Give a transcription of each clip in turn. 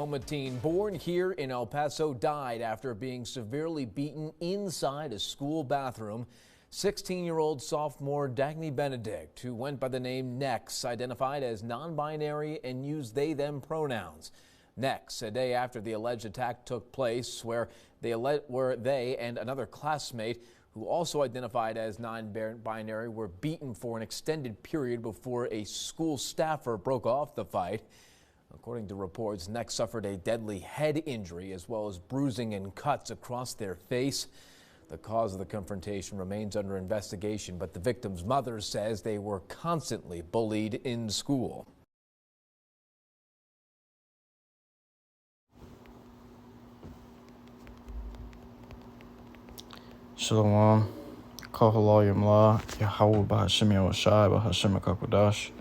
Oklahoma teen born here in El Paso died after being severely beaten inside a school bathroom. 16-year-old sophomore Dagny Benedict, who went by the name Nex, identified as non-binary and used they-them pronouns. Nex, a day after the alleged attack took place, where they and another classmate who also identified as non-binary were beaten for an extended period before a school staffer broke off the fight. According to reports, Nex suffered a deadly head injury as well as bruising and cuts across their face. The cause of the confrontation remains under investigation, but the victim's mother says they were constantly bullied in school. Shalom, HALALYAM, YAHAWAH, BAHASHAM, BAHASHAM, QADASH.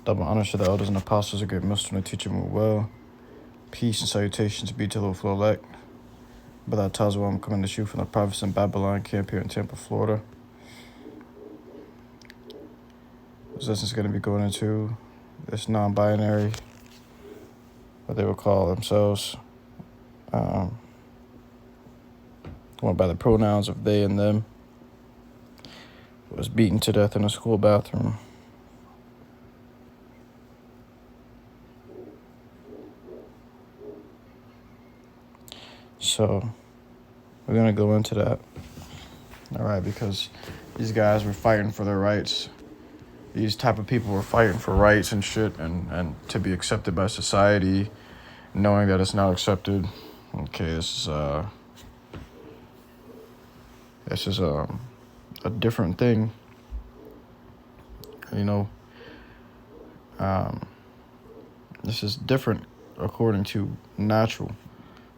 Double honor to the elders and apostles, a great MILLSTONE to teach them well. Peace and salutations be to the flow elect. Brother Tazwa, I'm coming to you from the province in Babylon, camp here in Tampa, Florida. This lesson is going to be going into this non-binary, what they would call themselves, going by the pronouns of they and them, was beaten to death in a school bathroom. So we're going to go into that, all right, because these guys were fighting for their rights. These type of people were fighting for rights and shit, and to be accepted by society, knowing that it's not accepted. Okay, this is a different thing, you know. This is different according to natural.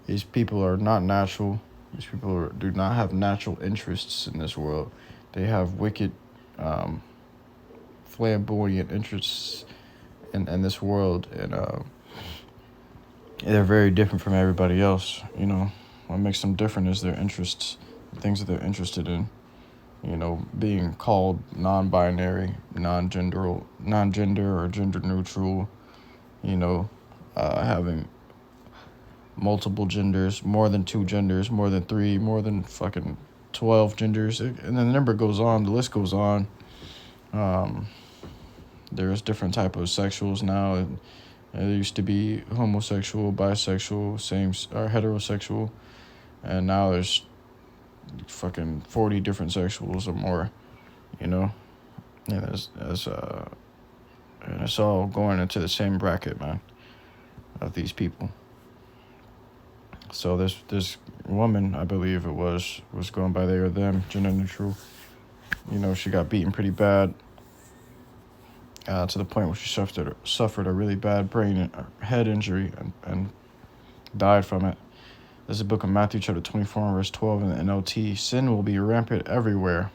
These people are not natural. These people do not have natural interests in this world. They have wicked, flamboyant interests in this world, and they're very different from everybody else. You know, what makes them different is their interests, the things that they're interested in. You know, being called non-binary, non-gender or gender neutral. You know, having multiple genders, more than 2 genders, more than 3, more than fucking 12 genders, and then the number goes on, the list goes on. There's different type of sexuals now, and there used to be homosexual, bisexual, or heterosexual, and now there's fucking 40 different sexuals or more, you know, and and it's all going into the same bracket, man, of these people. So this woman, I believe it was going by they or them, gender neutral. You know, she got beaten pretty bad, to the point where she suffered a really bad head injury and died from it. This is the book of Matthew, chapter 24, verse 12 in the NLT. Sin will be rampant everywhere,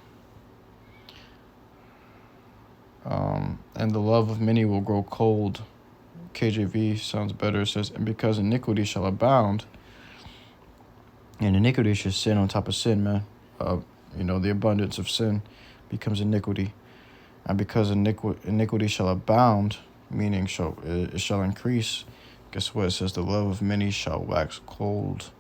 and the love of many will grow cold. KJV sounds better. It says, and because iniquity shall abound. And iniquity is just sin on top of sin, man. You know, the abundance of sin becomes iniquity. And because iniquity shall abound, meaning it shall increase, guess what? It says the love of many shall wax cold.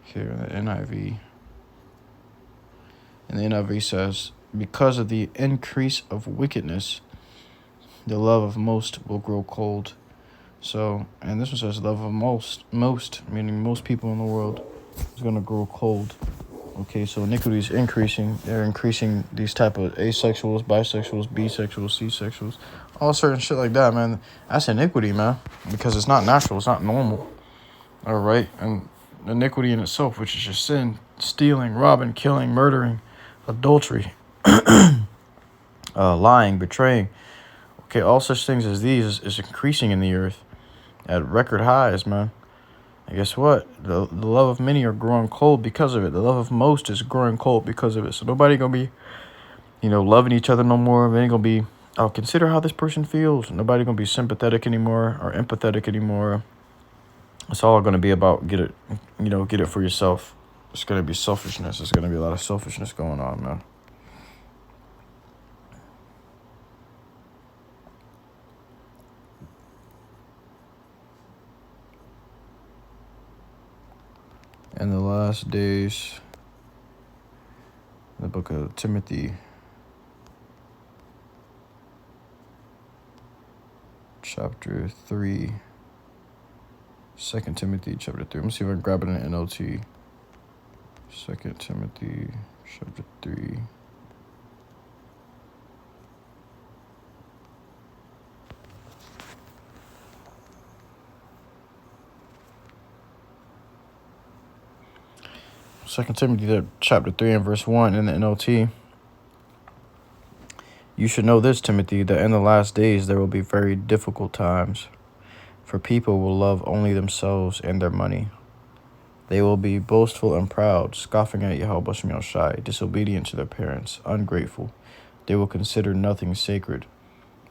Here in the NIV. And the NIV says, because of the increase of wickedness, the love of most will grow cold. So, and this one says love of most, meaning most people in the world, is going to grow cold. Okay, so iniquity is increasing. They're increasing these type of asexuals, bisexuals, bisexuals, C-sexuals, all certain shit like that, man. That's iniquity, man, because it's not natural. It's not normal. All right, and iniquity in itself, which is just sin, stealing, robbing, killing, murdering, adultery, lying, betraying. Okay, all such things as these is increasing in the earth at record highs, man. And guess what? The love of many are growing cold because of it. The love of most is growing cold because of it. So nobody gonna be, you know, loving each other no more. They ain't gonna be, oh, consider how this person feels. Nobody gonna be sympathetic anymore or empathetic anymore. It's all gonna be about get it for yourself. It's gonna be selfishness. There's gonna be a lot of selfishness going on, man. In the last days, the book of Timothy, chapter 3, 2 Timothy, chapter 3. Let me see if I can grab it in NLT. 2 Timothy, chapter 3. Second Timothy chapter 3 and verse 1 in the NLT. You should know this, Timothy, that in the last days there will be very difficult times, for people will love only themselves and their money. They will be boastful and proud, scoffing at YAHAWASHI, disobedient to their parents, ungrateful. They will consider nothing sacred.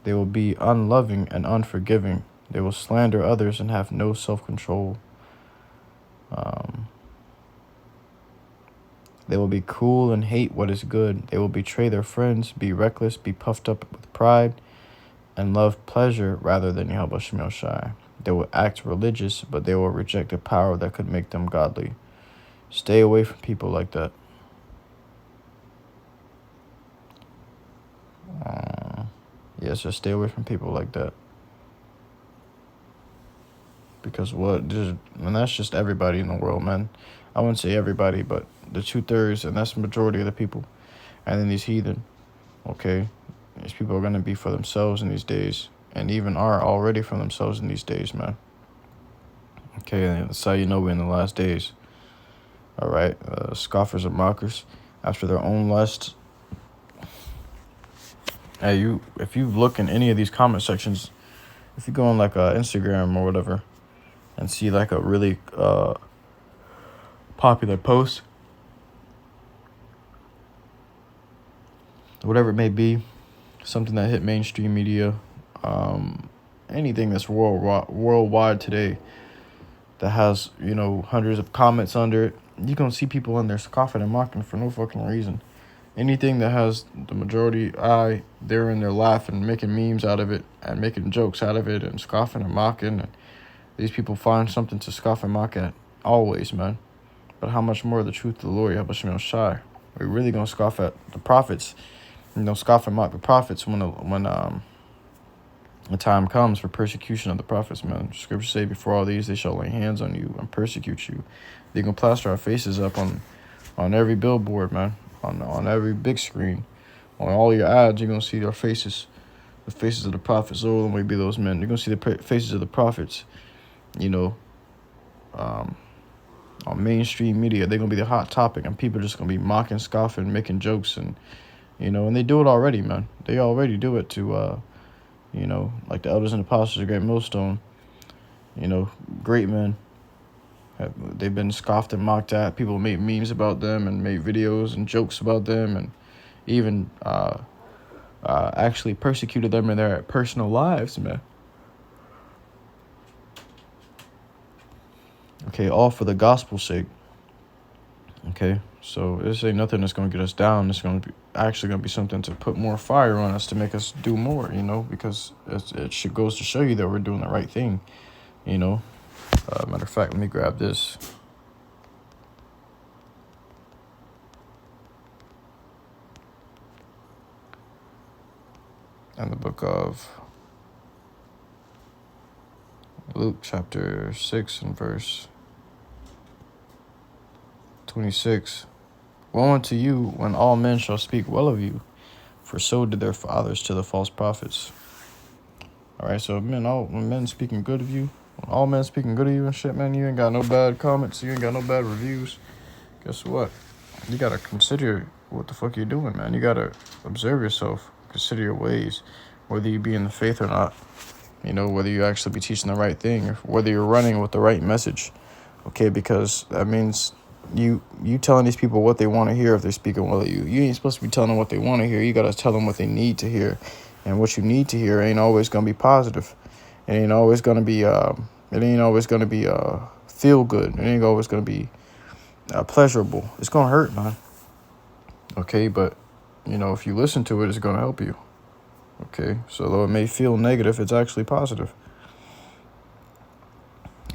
They will be unloving and unforgiving. They will slander others and have no self-control. They will be cruel and hate what is good. They will betray their friends, be reckless, be puffed up with pride, and love pleasure rather than YAHAWASHI. They will act religious, but they will reject the power that could make them godly. Stay away from people like that. Yes, just stay away from people like that. Because and that's just everybody in the world, man. I wouldn't say everybody, but the 2/3, and that's the majority of the people. And then these heathen, okay? These people are going to be for themselves in these days, and even are already for themselves in these days, man. Okay, and that's how you know we're in the last days. All right, scoffers and mockers after their own lust. Hey, if you look in any of these comment sections, if you go on like Instagram or whatever, and see like a really popular post, whatever it may be, something that hit mainstream media, anything that's worldwide today that has, hundreds of comments under it, you're going to see people in there scoffing and mocking for no fucking reason. Anything that has the majority they're in there laughing, making memes out of it, and making jokes out of it, and scoffing and mocking. And these people find something to scoff and mock at, always, man. But how much more of the truth of the Lord, YAHAWASHI? We're really going to scoff at the prophets, scoff and mock the prophets when the time comes for persecution of the prophets, man. Scripture say, before all these, they shall lay hands on you and persecute you. They're going to plaster our faces up on every billboard, man. On every big screen, on all your ads, you're going to see our faces, the faces of the prophets. Oh, let me be those men. You're going to see the faces of the prophets, on mainstream media. They're going to be the hot topic, and people are just going to be mocking, scoffing, making jokes, and they do it already, man. They already do it to, like the elders and apostles of great MILLSTONE, great men. They've been scoffed and mocked at. People made memes about them and made videos and jokes about them, and even actually persecuted them in their personal lives, man. Okay, all for the gospel's sake. Okay, so this ain't nothing that's going to get us down. It's going to be actually going to be something to put more fire on us, to make us do more, because it goes to show you that we're doing the right thing, Matter of fact, let me grab this. In the book of Luke, chapter 6 and verse 26. Woe unto you when all men shall speak well of you, for so did their fathers to the false prophets. All right, so when men speaking good of you, all men speaking good of you and shit, man, you ain't got no bad comments, you ain't got no bad reviews. Guess what? You gotta consider what the fuck you're doing, man. You gotta observe yourself, consider your ways, whether you be in the faith or not. Whether you actually be teaching the right thing, or whether you're running with the right message. Okay, because that means you telling these people what they want to hear if they're speaking well of you. You ain't supposed to be telling them what they want to hear. You gotta tell them what they need to hear. And what you need to hear ain't always gonna be positive. It ain't always gonna be feel good. It ain't always gonna be pleasurable. It's gonna hurt, man. Okay, but if you listen to it, it's gonna help you. Okay, so though it may feel negative, it's actually positive.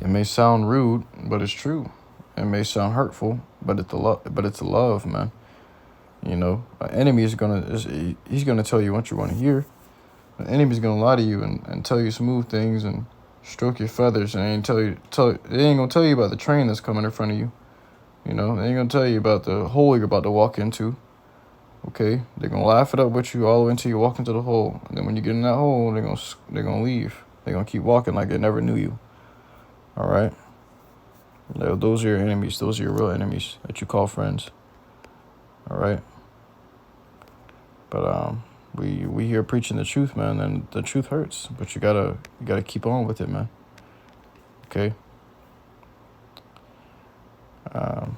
It may sound rude, but it's true. It may sound hurtful, but it's the love, man. You know, an enemy he's gonna tell you what you want to hear. An enemy's gonna lie to you and tell you smooth things and stroke your feathers, and they ain't gonna tell you about the train that's coming in front of you. You know, they ain't gonna tell you about the hole you're about to walk into. Okay, they're gonna laugh it up with you all the way until you walk into the hole, and then when you get in that hole, they're gonna leave. They're gonna keep walking like they never knew you. All right, those are your enemies. Those are your real enemies that you call friends. All right, but we here preaching the truth, man, and the truth hurts, but you gotta keep on with it, man. Okay. Let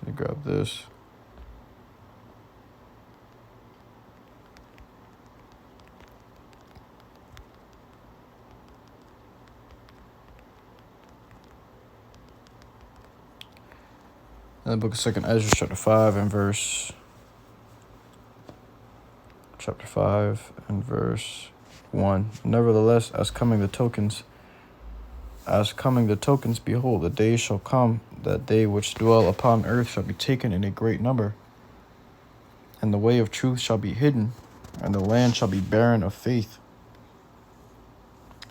me grab this. In the book of 2nd Ezra, chapter 5 and verse 1. Nevertheless, as coming the tokens, behold, the days shall come that they which dwell upon earth shall be taken in a great number, and the way of truth shall be hidden, and the land shall be barren of faith.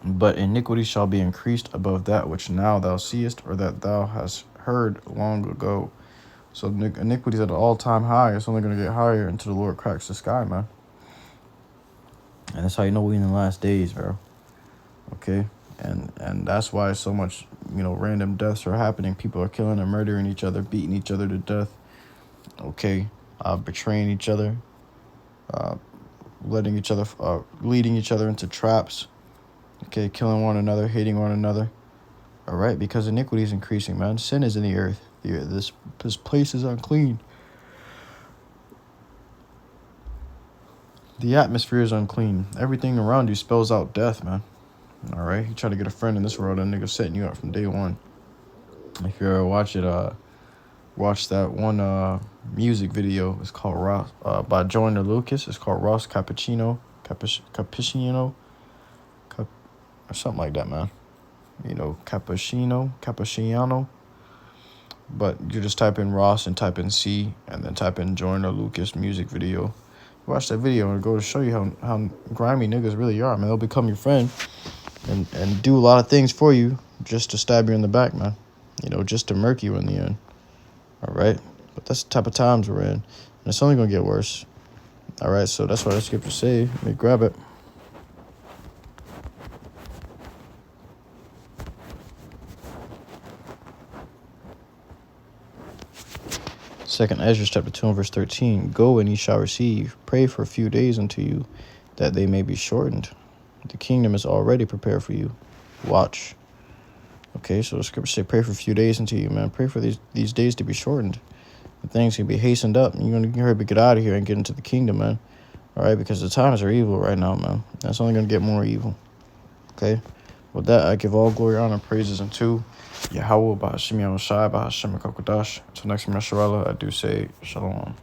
But iniquity shall be increased above that which now thou seest, or that thou hast heard long ago. So iniquity is at an all-time high. It's only going to get higher until the Lord cracks the sky, man. And that's how you know we in the last days, bro. Okay? And that's why so much, random deaths are happening. People are killing and murdering each other, beating each other to death. Okay? Betraying each other. Leading each other into traps. Okay? Killing one another, hating one another. All right? Because iniquity is increasing, man. Sin is in the earth. This place is unclean. The atmosphere is unclean. Everything around you spells out death, man. All right? You try to get a friend in this world, that nigga setting you up from day one. If you ever watch that one music video, it's called Ross, by Joyner Lucas. It's called Ross Cappuccino, or something like that, man. Cappuccino. But you just type in Ross and type in C, and then type in Joyner Lucas music video. Watch that video and it goes to show you how grimy niggas really are, man. They'll become your friend and do a lot of things for you just to stab you in the back, man. Just to murk you in the end. All right? But that's the type of times we're in. And it's only going to get worse. All right? So that's what the scripture say. Let me grab it. Second Ezra chapter 2 and verse 13. Go and ye shall receive. Pray for a few days unto you, that they may be shortened. The kingdom is already prepared for you. Watch. Okay, so the scripture say pray for a few days unto you, man. Pray for these days to be shortened. The things can be hastened up. You're going to hurry to get out of here and get into the kingdom, man. All right, because the times are evil right now, man. That's only going to get more evil. Okay? With that, I give all glory, honor, and praises unto YAHAWAH, BAHASHAM, YAHAWASHI, BAHASHAM, QADASH. Until next time, Yasharallah, I do say shalom.